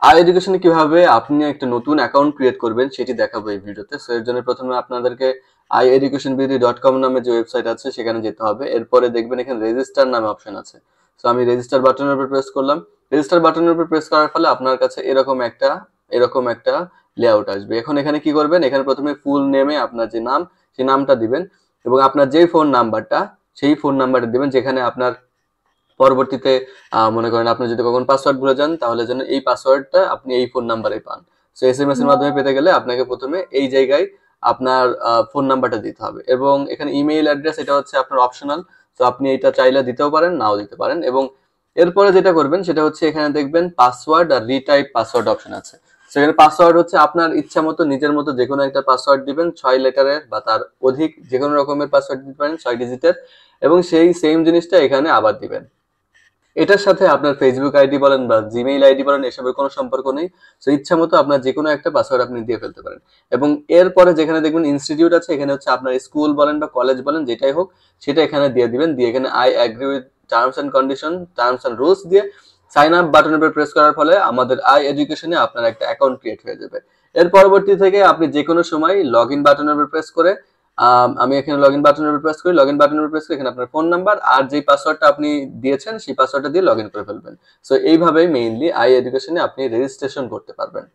I এডুকেশনে কিভাবে আপনি একটা নতুন অ্যাকাউন্ট ক্রিয়েট করবেন সেটি দেখাবো এই ভিডিওতে। সো এর জন্য প্রথমে আপনাদেরকে ieducationbd.com নামে যে ওয়েবসাইট আছে সেখানে যেতে হবে। এরপরে দেখবেন এখানে রেজিস্টার নামে অপশন আছে। সো আমি রেজিস্টার বাটনের উপর প্রেস করলাম। রেজিস্টার বাটনের উপর প্রেস করার ফলে আপনার কাছে এরকম একটা লেআউট আসবে। এখন এখানে কি করবেন, এখানে প্রথমে ফুল নেমে আপনার যে নাম সেই নামটা দিবেন এবং আপনার যেই ফোন নাম্বারটা সেই ফোন নাম্বারটা দিবেন যেখানে আপনার পরবর্তীতে মনে করেন আপনি যদি কখন পাসওয়ার্ড ভুলে যান তাহলে যেন এই পাসওয়ার্ডটা আপনি এই ফোন নাম্বারে পান। সো এসএমএস এর মাধ্যমে পেতে গেলে আপনাকে প্রথমে এই জায়গায় আপনার ফোন নাম্বারটা দিতে হবে এবং এখানে ইমেইল অ্যাড্রেস এটা হচ্ছে আপনার অপশনাল। তো আপনি এটা চাইলে দিতেও পারেন নাও দিতে পারেন। এবং এরপরে যেটা করবেন সেটা হচ্ছে এখানে দেখবেন পাসওয়ার্ড আর রিটাইপ পাসওয়ার্ড অপশন আছে। সেখানে পাসওয়ার্ড হচ্ছে আপনার ইচ্ছা মতো নিজের মতো যে কোনো একটা পাসওয়ার্ড দিবেন, 6 লেটারের বা তার অধিক যে কোনো রকমের পাসওয়ার্ড দিতে পারেন, 6 ডিজিটের, এবং সেই সেম জিনিসটা এখানে আবার দিবেন। এটার সাথে আপনার ফেসবুক আইডি বলেন বা জিমেইল আইডি বলেন এসবের কোনো সম্পর্ক নেই। সো ইচ্ছা মতো আপনার যে কোনো একটা পাসওয়ার্ড আপনি দিয়ে ফেলতে পারেন। এবং এরপরে যেখানে দেখবেন ইনস্টিটিউট আছে এখানে হচ্ছে আপনার স্কুল বলেন বা কলেজ বলেন যেটাই হোক সেটা এখানে দিয়ে দিবেন। দিয়ে এখানে I agree with terms and condition, terms and rules দিয়ে সাইন আপ বাটনের উপর প্রেস করার ফলে আমাদের আই এডুকেশনে আপনার একটা অ্যাকাউন্ট ক্রিয়েট হয়ে যাবে। এর পরবর্তী থেকে আপনি যে কোনো সময় লগ ইন বাটনের উপর প্রেস করে আমি এখানে লগইন বাটনের উপর প্রেস করি। লগইন বাটনের উপর প্রেস করে এখানে আপনার ফোন নাম্বার আর যেই পাসওয়ার্ডটা আপনি দিয়েছেন সেই পাসওয়ার্ডটা দিয়ে লগইন করে ফেলবেন। সো এইভাবেই মেইনলি আই এডুকেশনে আপনি রেজিস্ট্রেশন করতে পারবেন।